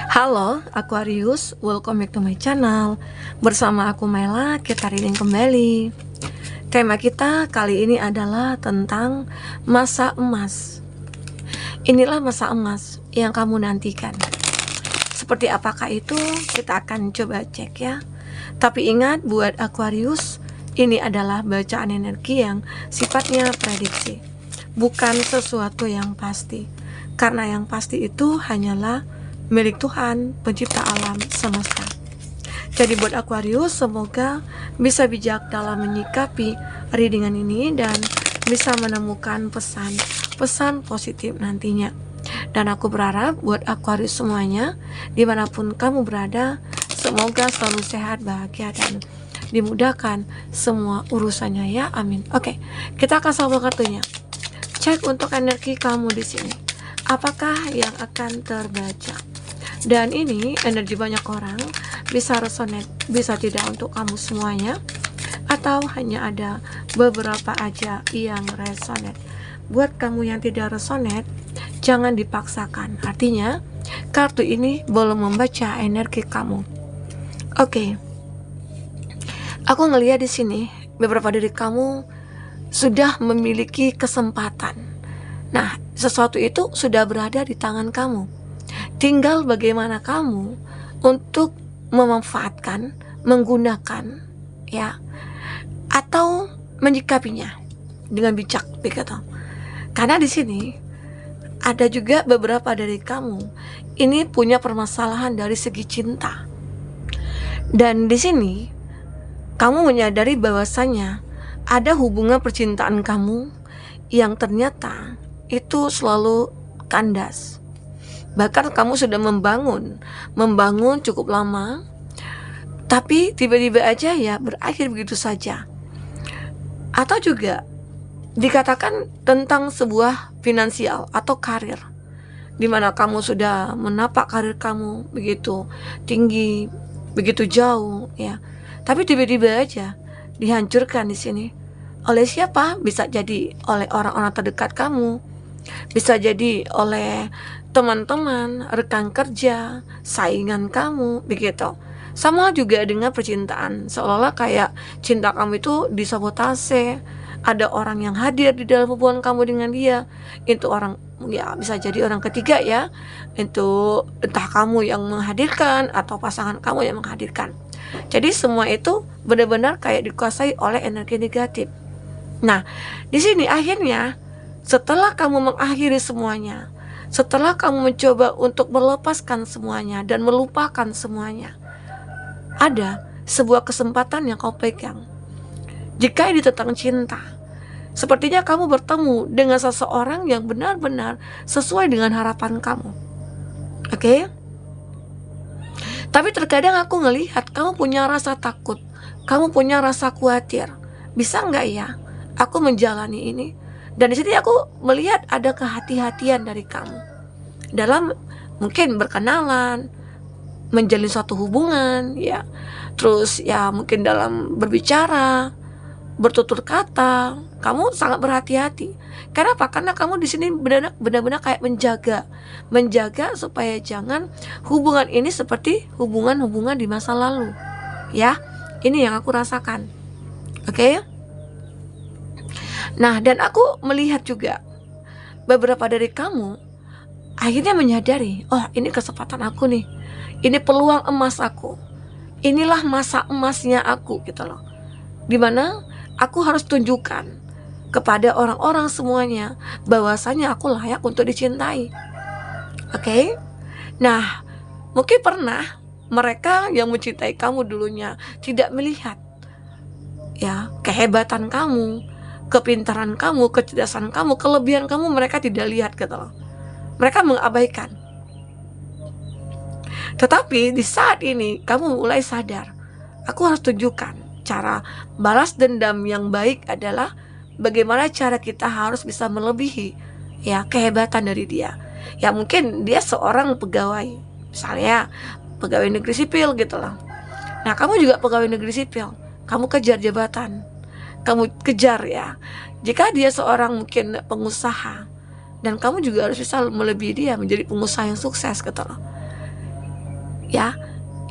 Halo Aquarius, welcome back to my channel. Bersama aku Mela, kita reading kembali. Tema kita kali ini adalah tentang masa emas. Inilah masa emas yang kamu nantikan. Seperti apakah itu? Kita akan coba cek ya. Tapi ingat buat Aquarius, ini adalah bacaan energi yang sifatnya prediksi, bukan sesuatu yang pasti. Karena yang pasti itu hanyalah milik Tuhan, pencipta alam semesta. Jadi buat Aquarius, semoga bisa bijak dalam menyikapi readingan ini dan bisa menemukan pesan positif nantinya. Dan aku berharap buat Aquarius semuanya, dimanapun kamu berada, semoga selalu sehat, bahagia, dan dimudahkan semua urusannya ya, amin. Oke, kita akan sambung kartunya. Cek untuk energi kamu di sini. Apakah yang akan terbaca? Dan ini energi banyak orang, bisa resonate, bisa tidak untuk kamu semuanya, atau hanya ada beberapa aja yang resonate. Buat kamu yang tidak resonate, jangan dipaksakan. Artinya, kartu ini belum membaca energi kamu. Oke. Aku ngelihat di sini beberapa dari kamu sudah memiliki kesempatan. Nah, sesuatu itu sudah berada di tangan kamu. Tinggal bagaimana kamu untuk memanfaatkan, menggunakan, ya, atau menyikapinya dengan bijak, begitu. Karena di sini ada juga beberapa dari kamu ini punya permasalahan dari segi cinta, dan di sini kamu menyadari bahwasanya ada hubungan percintaan kamu yang ternyata itu selalu kandas. Bahkan kamu sudah membangun cukup lama, tapi tiba-tiba aja ya berakhir begitu saja. Atau juga dikatakan tentang sebuah finansial atau karir, dimana kamu sudah menapak karir kamu begitu tinggi, begitu jauh ya, tapi tiba-tiba aja dihancurkan di sini. Oleh siapa? Bisa jadi oleh orang-orang terdekat kamu, bisa jadi oleh teman-teman, rekan kerja, saingan kamu, begitu. Sama juga dengan percintaan, seolah-olah kayak cinta kamu itu disabotase. Ada orang yang hadir di dalam hubungan kamu dengan dia. Itu orang, ya bisa jadi orang ketiga ya. Itu entah kamu yang menghadirkan atau pasangan kamu yang menghadirkan. Jadi semua itu benar-benar kayak dikuasai oleh energi negatif. Nah, di sini akhirnya setelah kamu mengakhiri semuanya, setelah kamu mencoba untuk melepaskan semuanya dan melupakan semuanya, ada sebuah kesempatan yang kau pegang. Jika ini tentang cinta, sepertinya kamu bertemu dengan seseorang yang benar-benar sesuai dengan harapan kamu. Oke? Tapi terkadang aku ngelihat kamu punya rasa takut, kamu punya rasa khawatir. Bisa nggak ya aku menjalani ini? Dan di sini aku melihat ada kehati-hatian dari kamu dalam mungkin berkenalan, menjalin suatu hubungan, ya. Terus ya mungkin dalam berbicara, bertutur kata, kamu sangat berhati-hati. Kenapa? Karena kamu di sini benar-benar kayak menjaga supaya jangan hubungan ini seperti hubungan-hubungan di masa lalu. Ya, ini yang aku rasakan. Oke? Nah, dan aku melihat juga beberapa dari kamu akhirnya menyadari, oh ini kesempatan aku nih, ini peluang emas aku, inilah masa emasnya aku gitu loh, dimana aku harus tunjukkan kepada orang-orang semuanya bahwasanya aku layak untuk dicintai. Oke? Nah, mungkin pernah mereka yang mencintai kamu dulunya tidak melihat ya kehebatan kamu, kepintaran kamu, kecerdasan kamu, kelebihan kamu, mereka tidak lihat gitu loh. Mereka mengabaikan. Tetapi di saat ini kamu mulai sadar, aku harus tunjukkan cara balas dendam yang baik adalah bagaimana cara kita harus bisa melebihi ya kehebatan dari dia. Ya mungkin dia seorang pegawai, misalnya pegawai negeri sipil gitu loh. Nah, kamu juga pegawai negeri sipil, kamu kejar jabatan, kamu kejar ya. Jika dia seorang mungkin pengusaha, dan kamu juga harus bisa melebihi dia menjadi pengusaha yang sukses gitu loh. ya.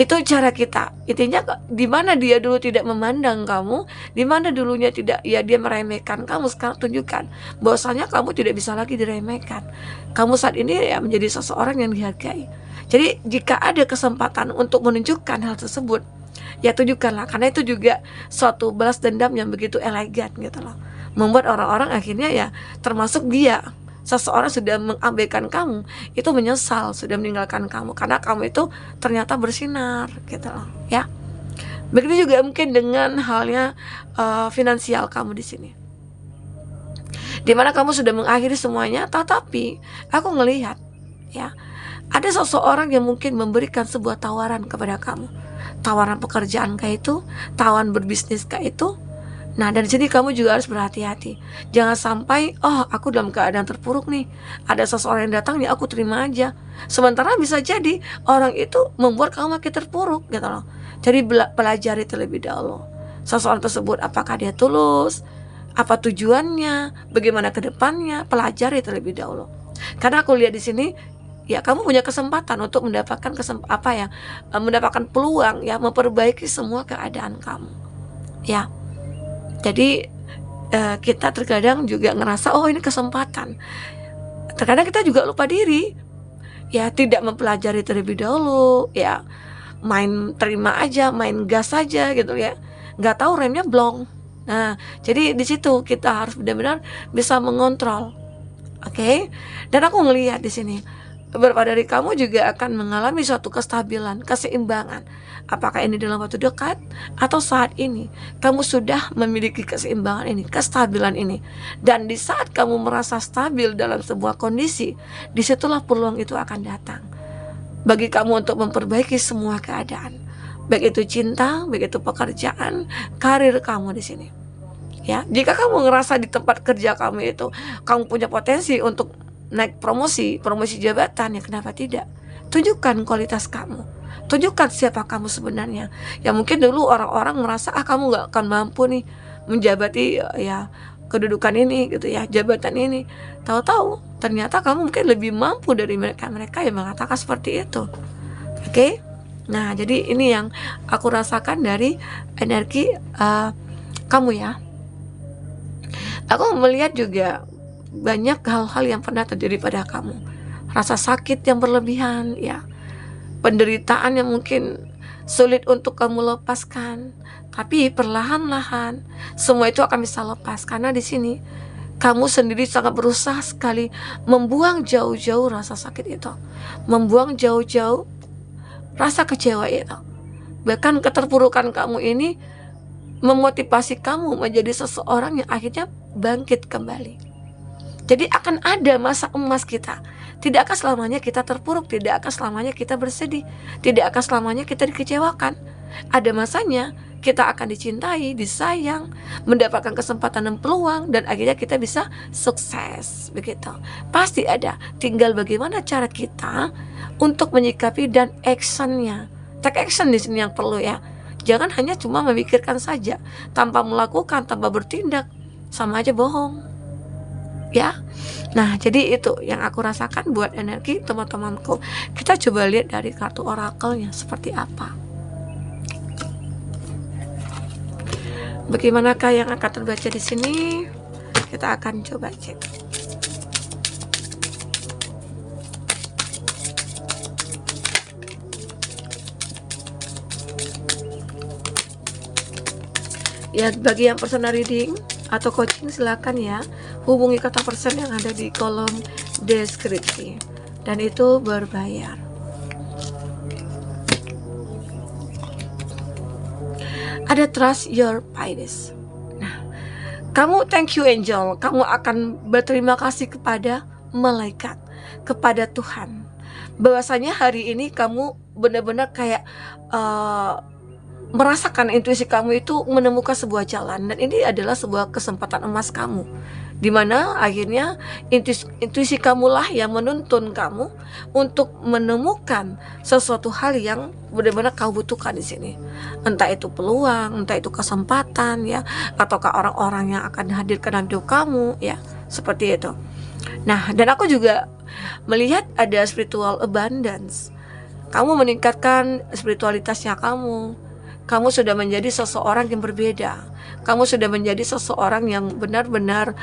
Itu cara kita. Intinya di mana dia dulu tidak memandang kamu, di mana dulunya tidak, ya dia meremehkan kamu, sekarang tunjukkan bahwasanya kamu tidak bisa lagi diremehkan. Kamu saat ini ya menjadi seseorang yang dihargai. Jadi jika ada kesempatan untuk menunjukkan hal tersebut, ya tunjukkanlah, karena itu juga suatu balas dendam yang begitu elegan gitu loh. Membuat orang-orang akhirnya ya, termasuk dia, seseorang sudah mengabaikan kamu, itu menyesal sudah meninggalkan kamu karena kamu itu ternyata bersinar gitu loh ya. Begitu juga mungkin dengan halnya finansial kamu di sini, dimana kamu sudah mengakhiri semuanya, tetapi aku ngelihat ya, ada seseorang yang mungkin memberikan sebuah tawaran kepada kamu, tawaran pekerjaan kayak itu, tawaran berbisnis kayak itu. Nah, dari sini kamu juga harus berhati-hati. Jangan sampai, oh aku dalam keadaan terpuruk nih, ada seseorang yang datang, ya aku terima aja. Sementara bisa jadi orang itu membuat kamu makin terpuruk gitu loh. Jadi pelajari terlebih dahulu seseorang tersebut, apakah dia tulus, apa tujuannya, bagaimana ke depannya, pelajari terlebih dahulu. Karena aku lihat di sini, ya kamu punya kesempatan untuk mendapatkan mendapatkan peluang ya, memperbaiki semua keadaan kamu ya. Jadi kita terkadang juga ngerasa, oh ini kesempatan. Terkadang kita juga lupa diri, ya tidak mempelajari terlebih dahulu, ya main terima aja, main gas aja gitu ya, nggak tahu remnya blong. Nah, jadi di situ kita harus benar-benar bisa mengontrol, oke? Dan aku ngelihat di sini, beberapa dari kamu juga akan mengalami suatu kestabilan, keseimbangan. Apakah ini dalam waktu dekat atau saat ini kamu sudah memiliki keseimbangan ini, kestabilan ini. Dan di saat kamu merasa stabil dalam sebuah kondisi, disitulah peluang itu akan datang bagi kamu untuk memperbaiki semua keadaan, baik itu cinta, baik itu pekerjaan, karir kamu di sini. Ya, jika kamu ngerasa di tempat kerja kamu itu kamu punya potensi untuk naik promosi jabatan, ya kenapa tidak? Tunjukkan kualitas kamu, tunjukkan siapa kamu sebenarnya. Ya mungkin dulu orang-orang merasa kamu gak akan mampu nih menjabati ya kedudukan ini gitu ya, jabatan ini. Tahu-tahu ternyata kamu mungkin lebih mampu dari mereka yang mengatakan seperti itu. Oke? Nah, jadi ini yang aku rasakan dari energi kamu ya. Aku melihat juga banyak hal-hal yang pernah terjadi pada kamu, rasa sakit yang berlebihan ya, penderitaan yang mungkin sulit untuk kamu lepaskan, tapi perlahan-lahan semua itu akan bisa lepas, karena di sini kamu sendiri sangat berusaha sekali membuang jauh-jauh rasa sakit itu, membuang jauh-jauh rasa kecewa itu. Bahkan keterpurukan kamu ini memotivasi kamu menjadi seseorang yang akhirnya bangkit kembali. Jadi akan ada masa emas kita. Tidak akan selamanya kita terpuruk, tidak akan selamanya kita bersedih, tidak akan selamanya kita dikecewakan. Ada masanya kita akan dicintai, disayang, mendapatkan kesempatan dan peluang, dan akhirnya kita bisa sukses. Begitu. Pasti ada. Tinggal bagaimana cara kita untuk menyikapi dan actionnya. Take action di sini yang perlu ya. Jangan hanya cuma memikirkan saja, tanpa melakukan, tanpa bertindak, sama aja bohong. Ya, nah jadi itu yang aku rasakan buat energi teman-temanku. Kita coba lihat dari kartu orakelnya seperti apa. Bagaimanakah yang akan terbaca di sini? Kita akan coba cek. Ya, bagi yang personal reading atau coaching silakan ya hubungi kontak person yang ada di kolom deskripsi, dan itu berbayar. Ada trust your Pisces. Nah, kamu thank you angel, kamu akan berterima kasih kepada malaikat, kepada Tuhan, bahwasanya hari ini kamu benar-benar kayak merasakan intuisi kamu itu menemukan sebuah jalan, dan ini adalah sebuah kesempatan emas kamu, dimana akhirnya intuisi kamulah yang menuntun kamu untuk menemukan sesuatu hal yang benar-benar kau butuhkan di sini, entah itu peluang, entah itu kesempatan ya, ataukah orang-orang yang akan hadir ke dalam hidup kamu ya, seperti itu. Nah, dan aku juga melihat ada spiritual abundance. Kamu meningkatkan spiritualitasnya kamu. Kamu sudah menjadi seseorang yang berbeda. Kamu sudah menjadi seseorang yang benar-benar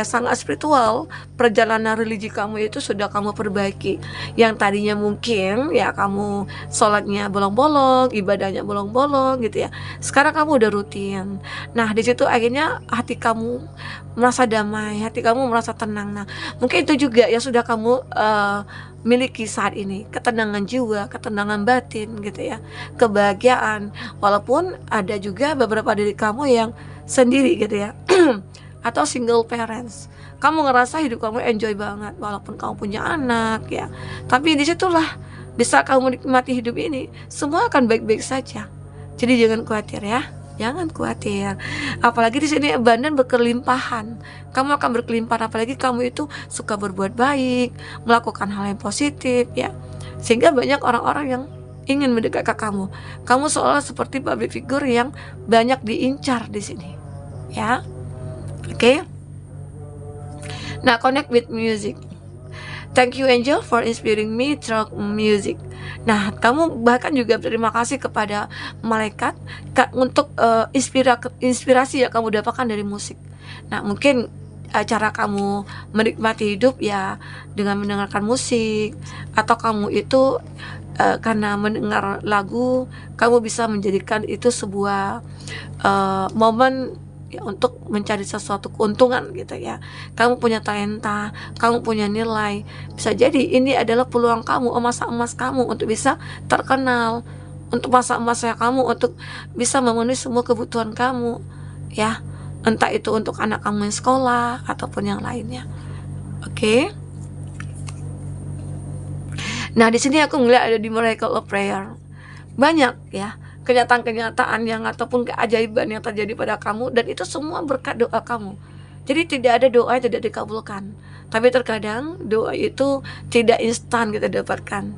sangat spiritual. Perjalanan religi kamu itu sudah kamu perbaiki. Yang tadinya mungkin ya kamu sholatnya bolong-bolong, ibadahnya bolong-bolong gitu ya. Sekarang kamu udah rutin. Nah, di situ akhirnya hati kamu merasa damai, hati kamu merasa tenang. Nah, mungkin itu juga yang sudah kamu miliki saat ini, ketenangan jiwa, ketenangan batin gitu ya, kebahagiaan. Walaupun ada juga beberapa dari kamu yang sendiri gitu ya atau single parents, kamu ngerasa hidup kamu enjoy banget walaupun kamu punya anak ya, tapi disitulah bisa kamu nikmati hidup ini, semua akan baik-baik saja. Jadi jangan khawatir ya, jangan khawatir. Apalagi di sini abundant, berkelimpahan. Kamu akan berkelimpahan, apalagi kamu itu suka berbuat baik, melakukan hal yang positif ya. Sehingga banyak orang-orang yang ingin mendekat ke kamu. Kamu seolah seperti public figure yang banyak diincar di sini. Ya. Oke. Nah, connect with music. Thank you Angel for inspiring me through music. Nah, kamu bahkan juga berterima kasih kepada malaikat untuk inspirasi yang kamu dapatkan dari musik. Nah, mungkin cara kamu menikmati hidup ya dengan mendengarkan musik, atau kamu itu karena mendengar lagu, kamu bisa menjadikan itu sebuah momen ya, untuk mencari sesuatu keuntungan gitu ya. Kamu punya talenta, kamu punya nilai. Bisa jadi ini adalah peluang kamu, masa emas kamu untuk bisa terkenal, untuk masa emasnya kamu untuk bisa memenuhi semua kebutuhan kamu ya. Entah itu untuk anak kamu yang sekolah ataupun yang lainnya. Oke. Nah, di sini aku ngeliat ada di Miracle of Prayer. Banyak ya kenyataan-kenyataan yang ataupun keajaiban yang terjadi pada kamu, dan itu semua berkat doa kamu. Jadi tidak ada doa yang tidak dikabulkan. Tapi terkadang doa itu tidak instan kita dapatkan.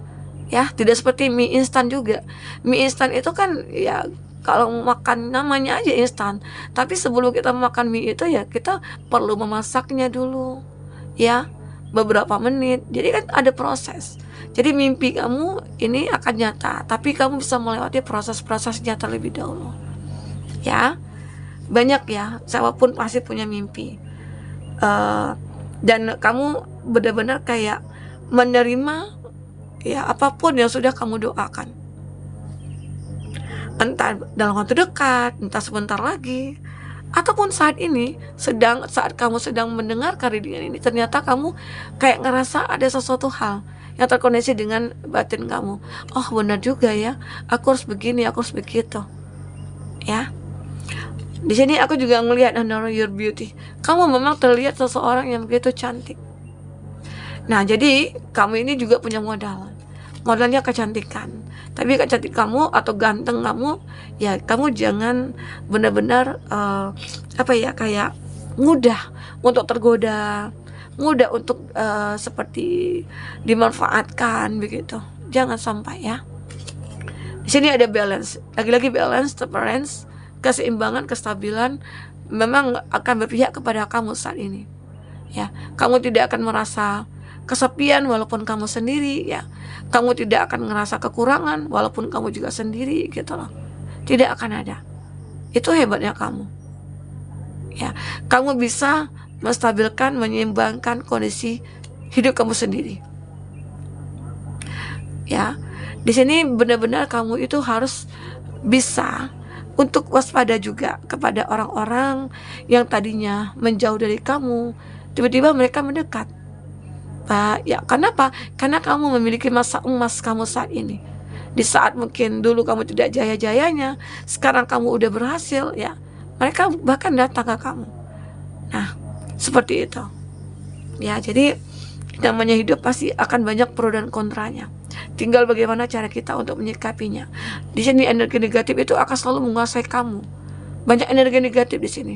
Ya, tidak seperti mie instan juga. Mie instan itu kan ya kalau makan namanya aja instan. Tapi sebelum kita makan mie itu ya kita perlu memasaknya dulu. Ya, beberapa menit. Jadi kan ada proses. Jadi mimpi kamu ini akan nyata, tapi kamu bisa melewati proses-prosesnya terlebih dahulu. Ya, banyak ya, siapapun pasti punya mimpi. Dan kamu benar-benar kayak menerima ya apapun yang sudah kamu doakan. Entah dalam waktu dekat, entah sebentar lagi, ataupun saat ini, saat kamu sedang mendengarkan readingan ini, ternyata kamu kayak ngerasa ada sesuatu hal yang terkoneksi dengan batin kamu. Oh, benar juga ya, aku harus begini, aku harus begitu. Ya. Di sini aku juga ngelihat honor your beauty. Kamu memang terlihat seseorang yang begitu cantik. Nah, jadi kamu ini juga punya modal. Modalnya kecantikan. Tapi kecantik kamu atau ganteng kamu, ya kamu jangan benar-benar kayak mudah untuk tergoda, mudah untuk seperti dimanfaatkan begitu. Jangan sampai ya. Di sini ada balance, lagi-lagi balance, temperance, keseimbangan, kestabilan memang akan berpihak kepada kamu saat ini. Ya, kamu tidak akan merasa kesepian walaupun kamu sendiri ya. Kamu tidak akan merasa kekurangan walaupun kamu juga sendiri gitu loh. Tidak akan ada. Itu hebatnya kamu. Ya, kamu bisa menstabilkan, menyeimbangkan kondisi hidup kamu sendiri. Ya, di sini benar-benar kamu itu harus bisa untuk waspada juga kepada orang-orang yang tadinya menjauh dari kamu, tiba-tiba mereka mendekat. Ya, kenapa? Karena kamu memiliki masa emas kamu saat ini. Di saat mungkin dulu kamu tidak jaya-jayanya, sekarang kamu udah berhasil ya. Mereka bahkan datang ke kamu. Nah, seperti itu. Ya, jadi namanya hidup pasti akan banyak pro dan kontranya. Tinggal bagaimana cara kita untuk menyikapinya. Di sini energi negatif itu akan selalu menguasai kamu. Banyak energi negatif di sini.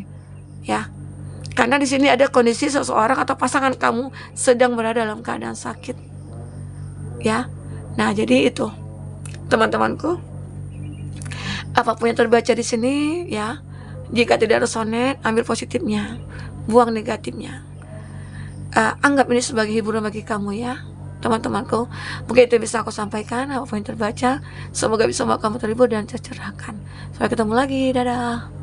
Ya. Karena di sini ada kondisi seseorang atau pasangan kamu sedang berada dalam keadaan sakit. Ya. Nah, jadi itu. Teman-temanku, apapun yang terbaca di sini ya, jika tidak resonate, ambil positifnya, buang negatifnya. Anggap ini sebagai hiburan bagi kamu ya. teman-temanku. Mungkin itu bisa aku sampaikan, apa yang terbaca. Semoga bisa membuat kamu terhibur dan tercerahkan. Sampai ketemu lagi, dadah.